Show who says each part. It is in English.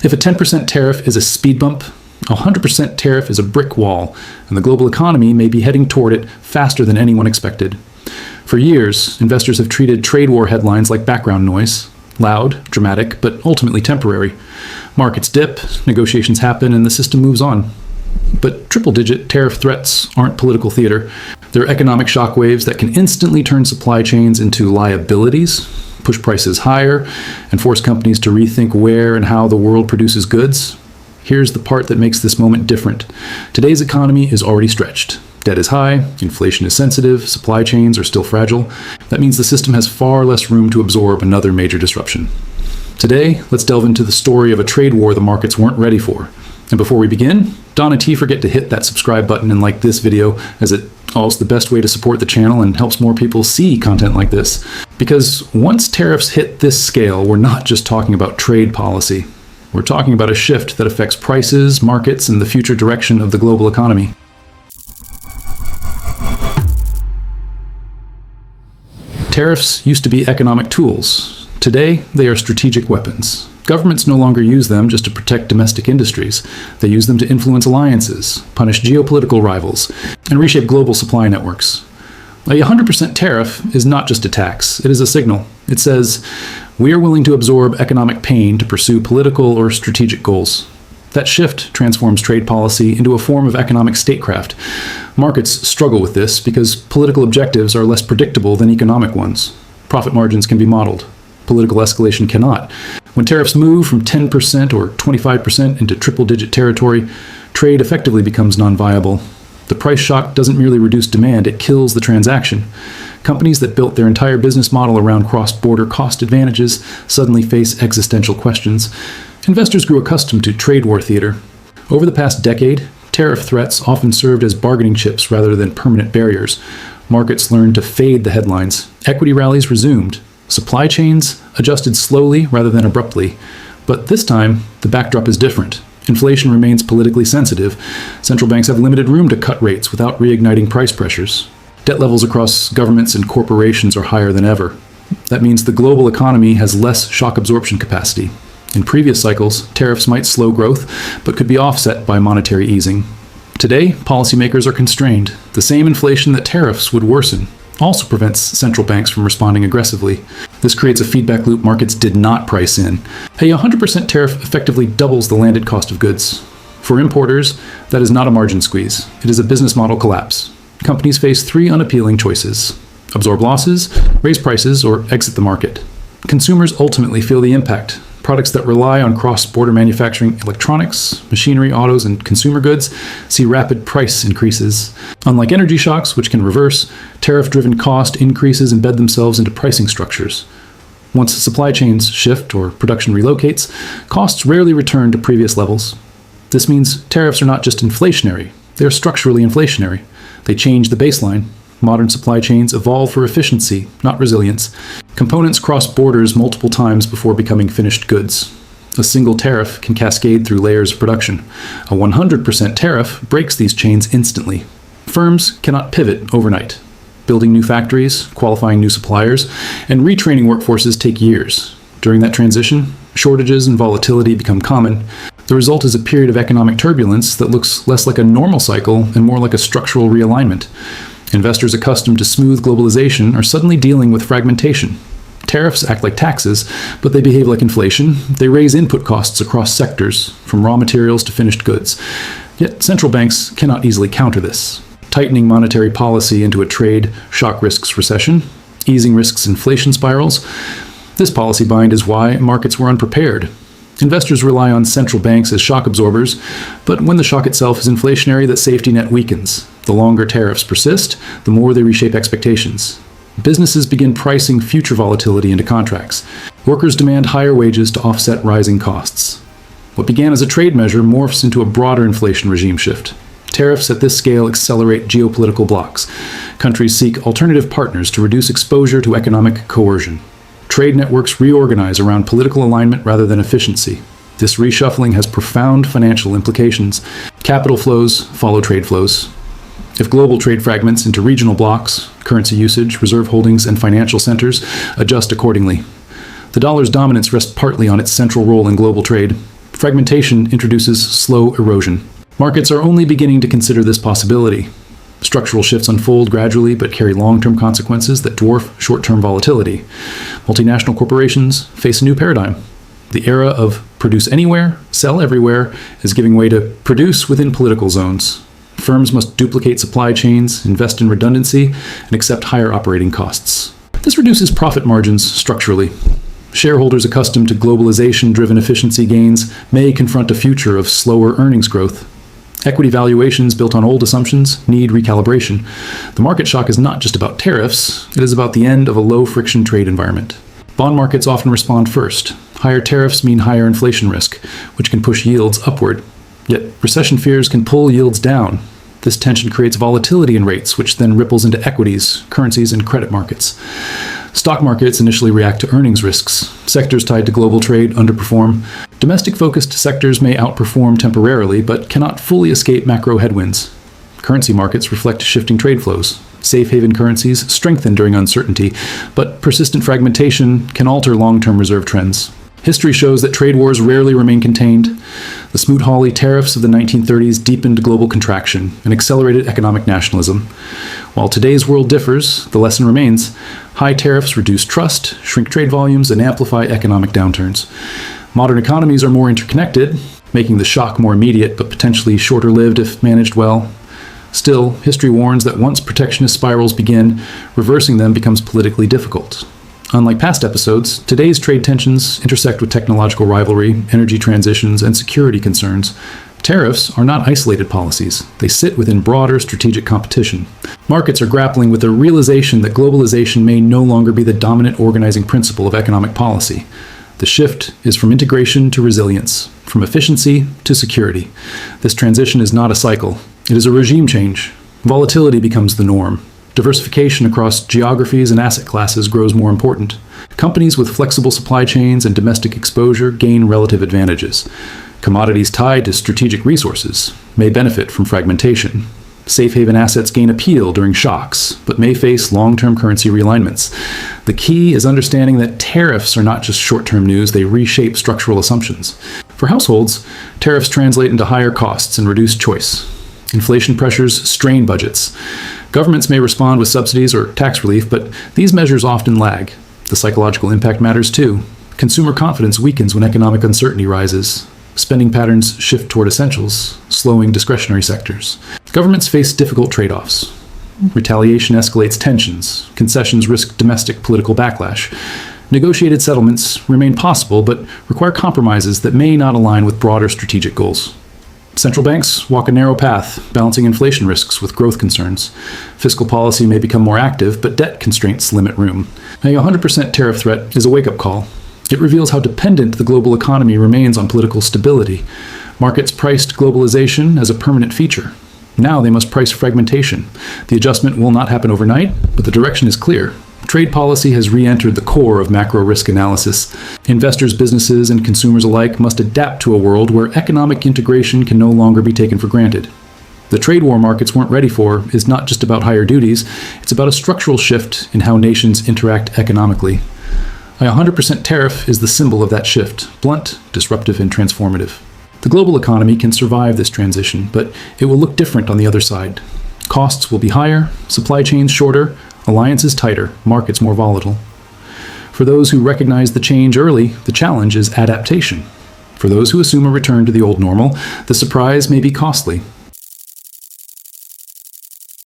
Speaker 1: If a 10% tariff is a speed bump, a 100% tariff is a brick wall, and the global economy may be heading toward it faster than anyone expected. For years, investors have treated trade war headlines like background noise, loud, dramatic, but ultimately temporary. Markets dip, negotiations happen, and the system moves on. But triple-digit tariff threats aren't political theater. They're economic shockwaves that can instantly turn supply chains into liabilities, push prices higher, and force companies to rethink where and how the world produces goods. Here's the part that makes this moment different. Today's economy is already stretched. Debt is high, inflation is sensitive, supply chains are still fragile. That means the system has far less room to absorb another major disruption. Today, let's delve into the story of a trade war the markets weren't ready for. And before we begin, don't forget to hit that subscribe button and like this video, as it's the best way to support the channel and helps more people see content like this. Because once tariffs hit this scale, we're not just talking about trade policy. We're talking about a shift that affects prices, markets, and the future direction of the global economy. Tariffs used to be economic tools. Today, they are strategic weapons. Governments no longer use them just to protect domestic industries. They use them to influence alliances, punish geopolitical rivals, and reshape global supply networks. A 100% tariff is not just a tax, it is a signal. It says, we are willing to absorb economic pain to pursue political or strategic goals. That shift transforms trade policy into a form of economic statecraft. Markets struggle with this because political objectives are less predictable than economic ones. Profit margins can be modeled. Political escalation cannot. When tariffs move from 10% or 25% into triple-digit territory, trade effectively becomes non-viable. The price shock doesn't merely reduce demand, it kills the transaction. Companies that built their entire business model around cross-border cost advantages suddenly face existential questions. Investors grew accustomed to trade war theater. Over the past decade, tariff threats often served as bargaining chips rather than permanent barriers. Markets learned to fade the headlines. Equity rallies resumed. Supply chains adjusted slowly rather than abruptly. But this time, the backdrop is different. Inflation remains politically sensitive. Central banks have limited room to cut rates without reigniting price pressures. Debt levels across governments and corporations are higher than ever. That means the global economy has less shock absorption capacity. In previous cycles, tariffs might slow growth, but could be offset by monetary easing. Today, policymakers are constrained. The same inflation that tariffs would worsen also prevents central banks from responding aggressively. This creates a feedback loop markets did not price in. A 100% tariff effectively doubles the landed cost of goods. For importers, that is not a margin squeeze. It is a business model collapse. Companies face three unappealing choices: absorb losses, raise prices, or exit the market. Consumers ultimately feel the impact. Products that rely on cross-border manufacturing, electronics, machinery, autos, and consumer goods see rapid price increases. Unlike energy shocks, which can reverse, tariff-driven cost increases embed themselves into pricing structures. Once supply chains shift or production relocates, costs rarely return to previous levels. This means tariffs are not just inflationary, they are structurally inflationary. They change the baseline. Modern supply chains evolve for efficiency, not resilience. Components cross borders multiple times before becoming finished goods. A single tariff can cascade through layers of production. A 100% tariff breaks these chains instantly. Firms cannot pivot overnight. Building new factories, qualifying new suppliers, and retraining workforces take years. During that transition, shortages and volatility become common. The result is a period of economic turbulence that looks less like a normal cycle and more like a structural realignment. Investors accustomed to smooth globalization are suddenly dealing with fragmentation. Tariffs act like taxes, but they behave like inflation. They raise input costs across sectors, from raw materials to finished goods. Yet central banks cannot easily counter this. Tightening monetary policy into a trade shock risks recession, easing risks inflation spirals. This policy bind is why markets were unprepared. Investors rely on central banks as shock absorbers, but when the shock itself is inflationary, that safety net weakens. The longer tariffs persist, the more they reshape expectations. Businesses begin pricing future volatility into contracts. Workers demand higher wages to offset rising costs. What began as a trade measure morphs into a broader inflation regime shift. Tariffs at this scale accelerate geopolitical blocks. Countries seek alternative partners to reduce exposure to economic coercion. Trade networks reorganize around political alignment rather than efficiency. This reshuffling has profound financial implications. Capital flows follow trade flows. If global trade fragments into regional blocks, currency usage, reserve holdings, and financial centers adjust accordingly. The dollar's dominance rests partly on its central role in global trade. Fragmentation introduces slow erosion. Markets are only beginning to consider this possibility. Structural shifts unfold gradually but carry long-term consequences that dwarf short-term volatility. Multinational corporations face a new paradigm. The era of produce anywhere, sell everywhere is giving way to produce within political zones. Firms must duplicate supply chains, invest in redundancy, and accept higher operating costs. This reduces profit margins structurally. Shareholders accustomed to globalization-driven efficiency gains may confront a future of slower earnings growth. Equity valuations built on old assumptions need recalibration. The market shock is not just about tariffs, it is about the end of a low-friction trade environment. Bond markets often respond first. Higher tariffs mean higher inflation risk, which can push yields upward. Yet recession fears can pull yields down. This tension creates volatility in rates, which then ripples into equities, currencies, and credit markets. Stock markets initially react to earnings risks. Sectors tied to global trade underperform. Domestic-focused sectors may outperform temporarily, but cannot fully escape macro headwinds. Currency markets reflect shifting trade flows. Safe haven currencies strengthen during uncertainty, but persistent fragmentation can alter long-term reserve trends. History shows that trade wars rarely remain contained. The Smoot-Hawley tariffs of the 1930s deepened global contraction and accelerated economic nationalism. While today's world differs, the lesson remains. High tariffs reduce trust, shrink trade volumes, and amplify economic downturns. Modern economies are more interconnected, making the shock more immediate but potentially shorter-lived if managed well. Still, history warns that once protectionist spirals begin, reversing them becomes politically difficult. Unlike past episodes, today's trade tensions intersect with technological rivalry, energy transitions, and security concerns. Tariffs are not isolated policies. They sit within broader strategic competition. Markets are grappling with the realization that globalization may no longer be the dominant organizing principle of economic policy. The shift is from integration to resilience, from efficiency to security. This transition is not a cycle. It is a regime change. Volatility becomes the norm. Diversification across geographies and asset classes grows more important. Companies with flexible supply chains and domestic exposure gain relative advantages. Commodities tied to strategic resources may benefit from fragmentation. Safe haven assets gain appeal during shocks, but may face long-term currency realignments. The key is understanding that tariffs are not just short-term news, they reshape structural assumptions. For households, tariffs translate into higher costs and reduced choice. Inflation pressures strain budgets. Governments may respond with subsidies or tax relief, but these measures often lag. The psychological impact matters too. Consumer confidence weakens when economic uncertainty rises. Spending patterns shift toward essentials, slowing discretionary sectors. Governments face difficult trade-offs. Retaliation escalates tensions. Concessions risk domestic political backlash. Negotiated settlements remain possible, but require compromises that may not align with broader strategic goals. Central banks walk a narrow path, balancing inflation risks with growth concerns. Fiscal policy may become more active, but debt constraints limit room. A 100% tariff threat is a wake-up call. It reveals how dependent the global economy remains on political stability. Markets priced globalization as a permanent feature. Now they must price fragmentation. The adjustment will not happen overnight, but the direction is clear. Trade policy has re-entered the core of macro risk analysis. Investors, businesses, and consumers alike must adapt to a world where economic integration can no longer be taken for granted. The trade war markets weren't ready for is not just about higher duties, it's about a structural shift in how nations interact economically. A 100% tariff is the symbol of that shift, blunt, disruptive, and transformative. The global economy can survive this transition, but it will look different on the other side. Costs will be higher, supply chains shorter, alliances tighter, markets more volatile. For those who recognize the change early, the challenge is adaptation. For those who assume a return to the old normal, the surprise may be costly.